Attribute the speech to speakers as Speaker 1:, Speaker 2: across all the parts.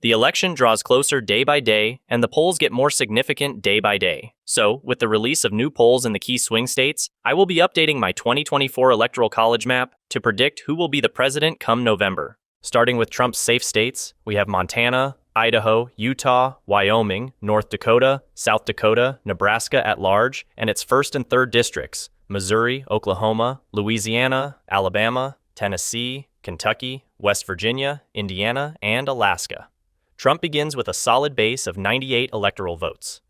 Speaker 1: The election draws closer day by day, and the polls get more significant day by day. So, with the release of new polls in the key swing states, I will be updating my 2024 Electoral College map to predict who will be the president come November. Starting with Trump's safe states, we have Montana, Idaho, Utah, Wyoming, North Dakota, South Dakota, Nebraska at large, and its 1st and 3rd districts, Missouri, Oklahoma, Louisiana, Alabama, Tennessee, Kentucky, West Virginia, Indiana, and Alaska. Trump begins with a solid base of 98 electoral votes.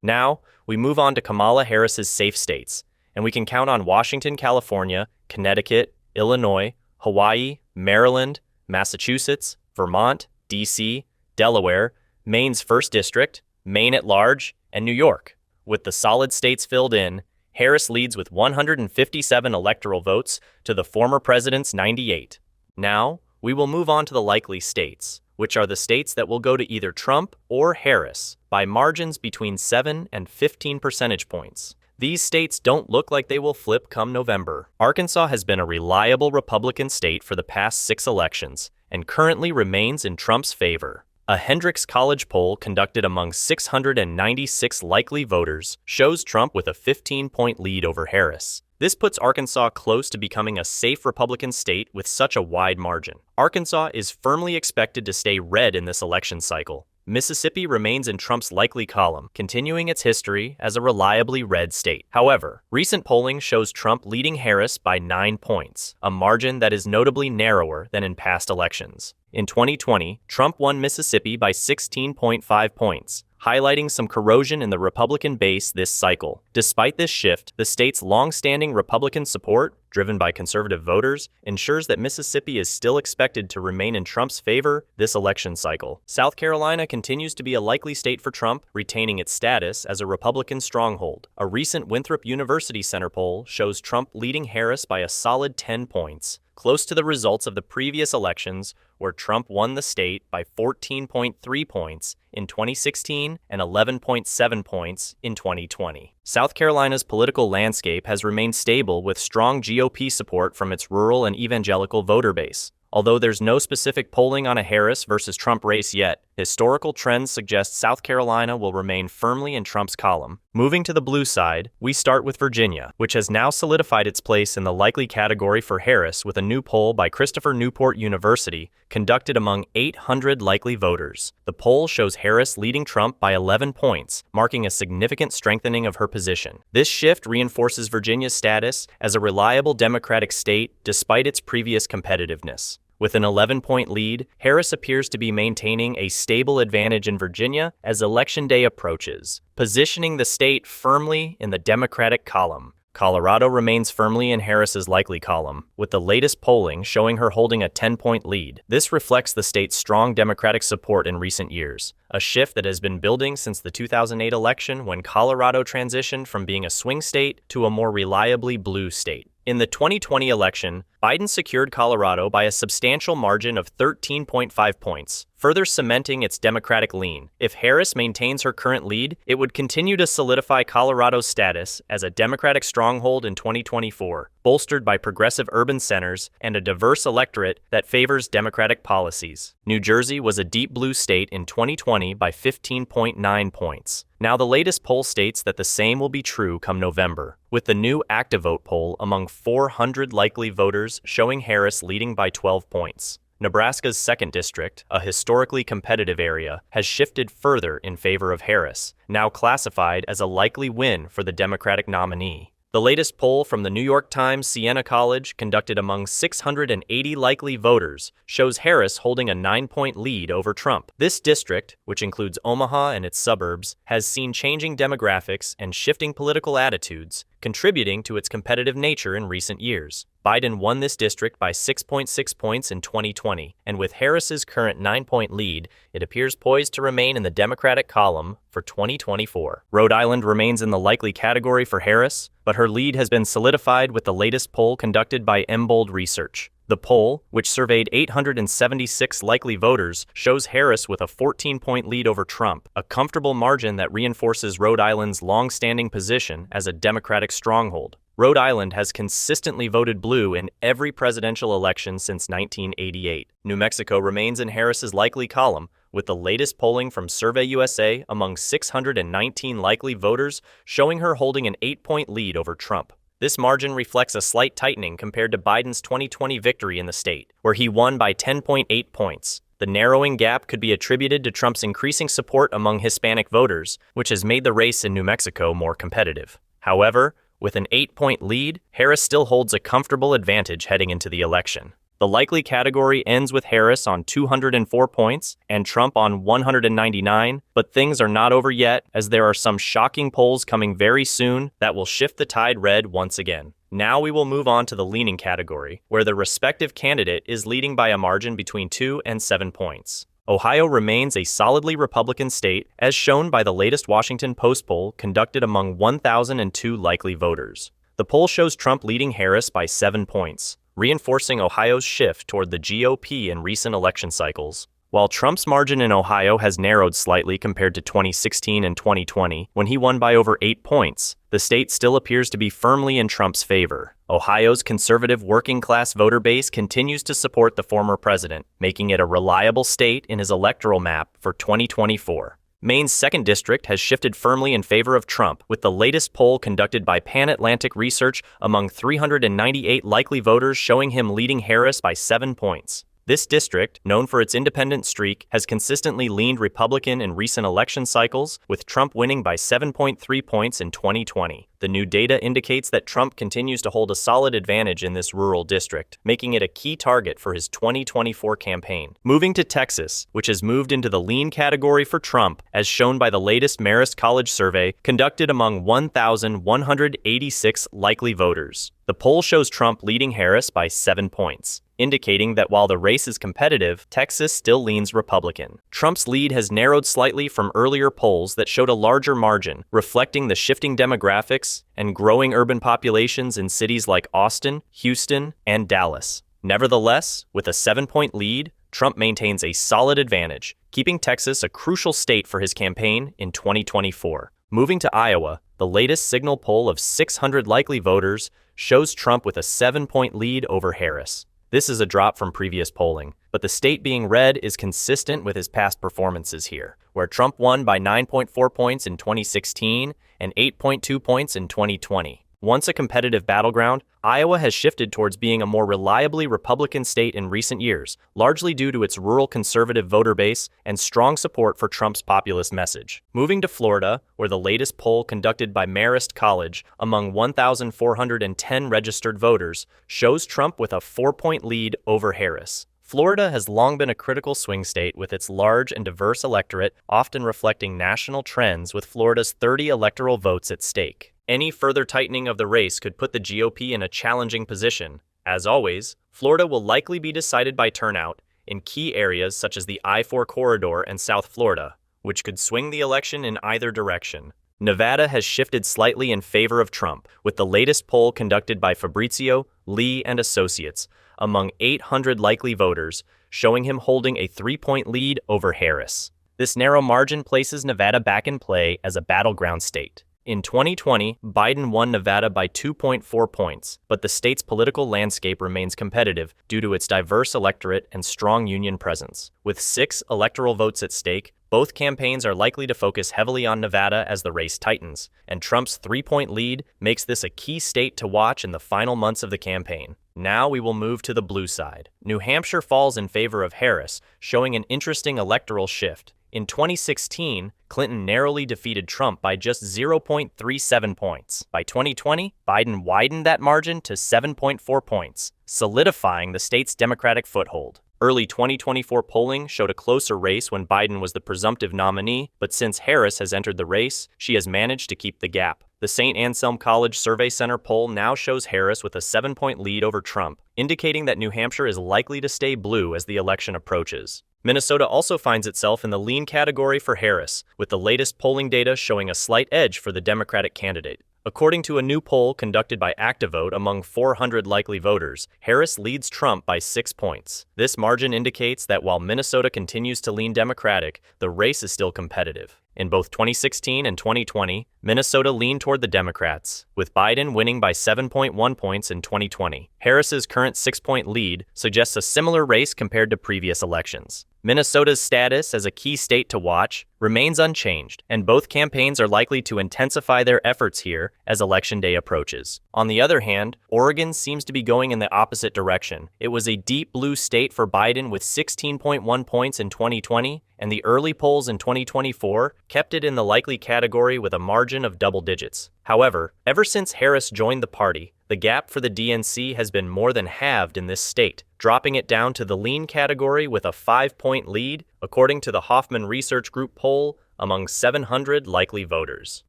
Speaker 1: Now, we move on to Kamala Harris's safe states, and we can count on Washington, California, Connecticut, Illinois, Hawaii, Maryland, Massachusetts, Vermont, D.C., Delaware, Maine's 1st District, Maine at large, and New York. With the solid states filled in, Harris leads with 157 electoral votes to the former president's 98. Now, we will move on to the likely states, which are the states that will go to either Trump or Harris by margins between 7 and 15 percentage points. These states don't look like they will flip come November. Arkansas has been a reliable Republican state for the past 6 elections and currently remains in Trump's favor. A Hendrix College poll conducted among 696 likely voters shows Trump with a 15-point lead over Harris. This puts Arkansas close to becoming a safe Republican state with such a wide margin. Arkansas is firmly expected to stay red in this election cycle. Mississippi remains in Trump's likely column, continuing its history as a reliably red state. However, recent polling shows Trump leading Harris by 9 points, a margin that is notably narrower than in past elections. In 2020, Trump won Mississippi by 16.5 points, highlighting some corrosion in the Republican base this cycle. Despite this shift, the state's long-standing Republican support, driven by conservative voters, ensures that Mississippi is still expected to remain in Trump's favor this election cycle. South Carolina continues to be a likely state for Trump, retaining its status as a Republican stronghold. A recent Winthrop University Center poll shows Trump leading Harris by a solid 10 points, close to the results of the previous elections, where Trump won the state by 14.3 points in 2016 and 11.7 points in 2020. South Carolina's political landscape has remained stable with strong GOP support from its rural and evangelical voter base. Although there's no specific polling on a Harris versus Trump race yet, historical trends suggest South Carolina will remain firmly in Trump's column. Moving to the blue side, we start with Virginia, which has now solidified its place in the likely category for Harris with a new poll by Christopher Newport University conducted among 800 likely voters. The poll shows Harris leading Trump by 11 points, marking a significant strengthening of her position. This shift reinforces Virginia's status as a reliable Democratic state despite its previous competitiveness. With an 11-point lead, Harris appears to be maintaining a stable advantage in Virginia as Election Day approaches, positioning the state firmly in the Democratic column. Colorado remains firmly in Harris's likely column, with the latest polling showing her holding a 10-point lead. This reflects the state's strong Democratic support in recent years, a shift that has been building since the 2008 election when Colorado transitioned from being a swing state to a more reliably blue state. In the 2020 election, Biden secured Colorado by a substantial margin of 13.5 points, further cementing its Democratic lean. If Harris maintains her current lead, it would continue to solidify Colorado's status as a Democratic stronghold in 2024, bolstered by progressive urban centers and a diverse electorate that favors Democratic policies. New Jersey was a deep blue state in 2020 by 15.9 points. Now the latest poll states that the same will be true come November, with the new ActiveVote poll among 400 likely voters showing Harris leading by 12 points. Nebraska's 2nd District, a historically competitive area, has shifted further in favor of Harris, now classified as a likely win for the Democratic nominee. The latest poll from the New York Times Siena College, conducted among 680 likely voters, shows Harris holding a 9-point lead over Trump. This district, which includes Omaha and its suburbs, has seen changing demographics and shifting political attitudes, contributing to its competitive nature in recent years. Biden won this district by 6.6 points in 2020, and with Harris's current 9-point lead, it appears poised to remain in the Democratic column for 2024. Rhode Island remains in the likely category for Harris, but her lead has been solidified with the latest poll conducted by Embold Research. The poll, which surveyed 876 likely voters, shows Harris with a 14-point lead over Trump, a comfortable margin that reinforces Rhode Island's long-standing position as a Democratic stronghold. Rhode Island has consistently voted blue in every presidential election since 1988. New Mexico remains in Harris's likely column, with the latest polling from Survey USA among 619 likely voters showing her holding an 8-point lead over Trump. This margin reflects a slight tightening compared to Biden's 2020 victory in the state, where he won by 10.8 points. The narrowing gap could be attributed to Trump's increasing support among Hispanic voters, which has made the race in New Mexico more competitive. However, with an 8-point lead, Harris still holds a comfortable advantage heading into the election. The likely category ends with Harris on 204 points and Trump on 199, but things are not over yet, as there are some shocking polls coming very soon that will shift the tide red once again. Now we will move on to the leaning category, where the respective candidate is leading by a margin between 2 and 7 points. Ohio remains a solidly Republican state, as shown by the latest Washington Post poll conducted among 1,002 likely voters. The poll shows Trump leading Harris by 7 points, reinforcing Ohio's shift toward the GOP in recent election cycles. While Trump's margin in Ohio has narrowed slightly compared to 2016 and 2020, when he won by over 8 points, the state still appears to be firmly in Trump's favor. Ohio's conservative working-class voter base continues to support the former president, making it a reliable state in his electoral map for 2024. Maine's 2nd District has shifted firmly in favor of Trump, with the latest poll conducted by Pan Atlantic Research among 398 likely voters showing him leading Harris by 7 points. This district, known for its independent streak, has consistently leaned Republican in recent election cycles, with Trump winning by 7.3 points in 2020. The new data indicates that Trump continues to hold a solid advantage in this rural district, making it a key target for his 2024 campaign. Moving to Texas, which has moved into the lean category for Trump, as shown by the latest Marist College survey conducted among 1,186 likely voters. The poll shows Trump leading Harris by 7 points, indicating that while the race is competitive, Texas still leans Republican. Trump's lead has narrowed slightly from earlier polls that showed a larger margin, reflecting the shifting demographics and growing urban populations in cities like Austin, Houston, and Dallas. Nevertheless, with a 7-point lead, Trump maintains a solid advantage, keeping Texas a crucial state for his campaign in 2024. Moving to Iowa, the latest Signal poll of 600 likely voters shows Trump with a 7-point lead over Harris. This is a drop from previous polling, but the state being red is consistent with his past performances here, where Trump won by 9.4 points in 2016 and 8.2 points in 2020. Once a competitive battleground, Iowa has shifted towards being a more reliably Republican state in recent years, largely due to its rural conservative voter base and strong support for Trump's populist message. Moving to Florida, where the latest poll conducted by Marist College among 1,410 registered voters shows Trump with a 4-point lead over Harris. Florida has long been a critical swing state with its large and diverse electorate, often reflecting national trends with Florida's 30 electoral votes at stake. Any further tightening of the race could put the GOP in a challenging position. As always, Florida will likely be decided by turnout in key areas such as the I-4 corridor and South Florida, which could swing the election in either direction. Nevada has shifted slightly in favor of Trump, with the latest poll conducted by Fabrizio, Lee, and Associates among 800 likely voters, showing him holding a 3-point lead over Harris. This narrow margin places Nevada back in play as a battleground state. In 2020, Biden won Nevada by 2.4 points, but the state's political landscape remains competitive due to its diverse electorate and strong union presence. With 6 electoral votes at stake, both campaigns are likely to focus heavily on Nevada as the race tightens, and Trump's 3-point lead makes this a key state to watch in the final months of the campaign. Now we will move to the blue side. New Hampshire falls in favor of Harris, showing an interesting electoral shift. In 2016, Clinton narrowly defeated Trump by just 0.37 points. By 2020, Biden widened that margin to 7.4 points, solidifying the state's Democratic foothold. Early 2024 polling showed a closer race when Biden was the presumptive nominee, but since Harris has entered the race, she has managed to keep the gap. The St. Anselm College Survey Center poll now shows Harris with a 7-point lead over Trump, indicating that New Hampshire is likely to stay blue as the election approaches. Minnesota also finds itself in the lean category for Harris, with the latest polling data showing a slight edge for the Democratic candidate. According to a new poll conducted by ActiVote among 400 likely voters, Harris leads Trump by 6 points. This margin indicates that while Minnesota continues to lean Democratic, the race is still competitive. In both 2016 and 2020, Minnesota leaned toward the Democrats, with Biden winning by 7.1 points in 2020. Harris's current 6-point lead suggests a similar race compared to previous elections. Minnesota's status as a key state to watch remains unchanged, and both campaigns are likely to intensify their efforts here as Election Day approaches. On the other hand, Oregon seems to be going in the opposite direction. It was a deep blue state for Biden with 16.1 points in 2020, and the early polls in 2024 kept it in the likely category with a margin of double digits. However, ever since Harris joined the party, the gap for the DNC has been more than halved in this state, dropping it down to the lean category with a 5-point lead, according to the Hoffman Research Group poll among 700 likely voters.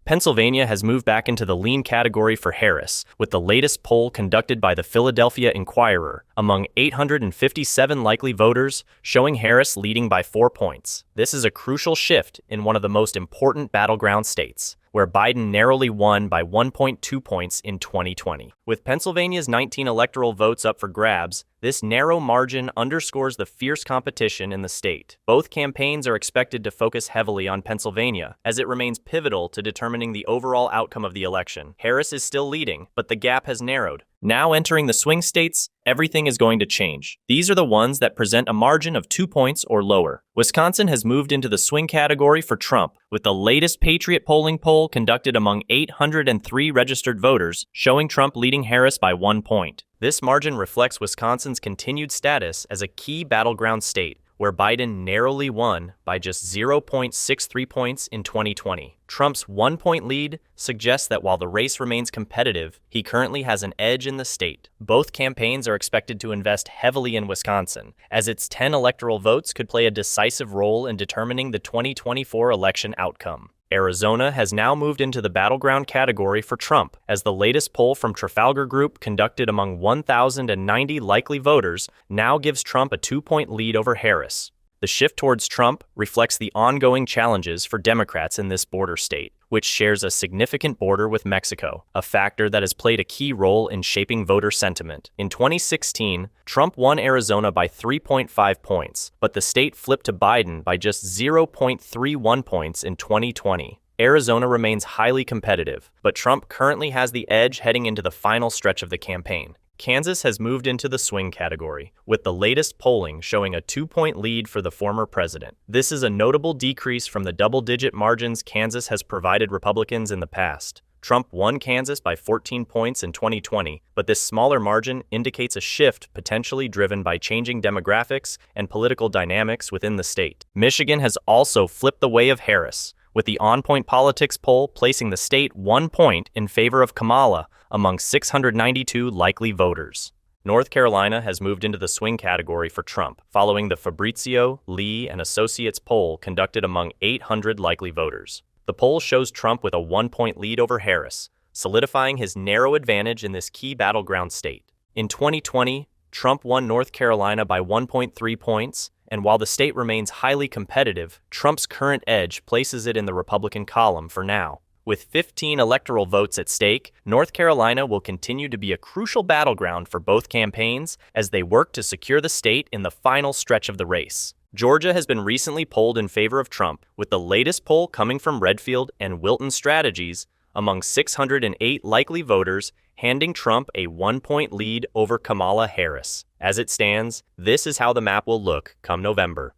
Speaker 1: Pennsylvania has moved back into the lean category for Harris, with the latest poll conducted by the Philadelphia Inquirer among 857 likely voters, showing Harris leading by 4 points. This is a crucial shift in one of the most important battleground states, where Biden narrowly won by 1.2 points in 2020. With Pennsylvania's 19 electoral votes up for grabs, this narrow margin underscores the fierce competition in the state. Both campaigns are expected to focus heavily on Pennsylvania, as it remains pivotal to determining the overall outcome of the election. Harris is still leading, but the gap has narrowed. Now entering the swing states, everything is going to change. These are the ones that present a margin of 2 points or lower. Wisconsin has moved into the swing category for Trump, with the latest Patriot polling poll conducted among 803 registered voters, showing Trump leading Harris by 1 point. This margin reflects Wisconsin's continued status as a key battleground state, where Biden narrowly won by just 0.63 points in 2020. Trump's 1-point lead suggests that while the race remains competitive, he currently has an edge in the state. Both campaigns are expected to invest heavily in Wisconsin, as its 10 electoral votes could play a decisive role in determining the 2024 election outcome. Arizona has now moved into the battleground category for Trump, as the latest poll from Trafalgar Group conducted among 1,090 likely voters now gives Trump a 2-point lead over Harris. The shift towards Trump reflects the ongoing challenges for Democrats in this border state, which shares a significant border with Mexico, a factor that has played a key role in shaping voter sentiment. In 2016, Trump won Arizona by 3.5 points, but the state flipped to Biden by just 0.31 points in 2020. Arizona remains highly competitive, but Trump currently has the edge heading into the final stretch of the campaign. Kansas has moved into the swing category, with the latest polling showing a 2-point lead for the former president. This is a notable decrease from the double-digit margins Kansas has provided Republicans in the past. Trump won Kansas by 14 points in 2020, but this smaller margin indicates a shift potentially driven by changing demographics and political dynamics within the state. Michigan has also flipped the way of Harris, with the On Point Politics poll placing the state 1 point in favor of Kamala among 692 likely voters. North Carolina has moved into the swing category for Trump, following the Fabrizio, Lee, and Associates poll conducted among 800 likely voters. The poll shows Trump with a 1-point lead over Harris, solidifying his narrow advantage in this key battleground state. In 2020, Trump won North Carolina by 1.3 points, and while the state remains highly competitive, Trump's current edge places it in the Republican column for now. With 15 electoral votes at stake, North Carolina will continue to be a crucial battleground for both campaigns as they work to secure the state in the final stretch of the race. Georgia has been recently polled in favor of Trump, with the latest poll coming from Redfield and Wilton Strategies among 608 likely voters, handing Trump a 1-point lead over Kamala Harris. As it stands, this is how the map will look come November.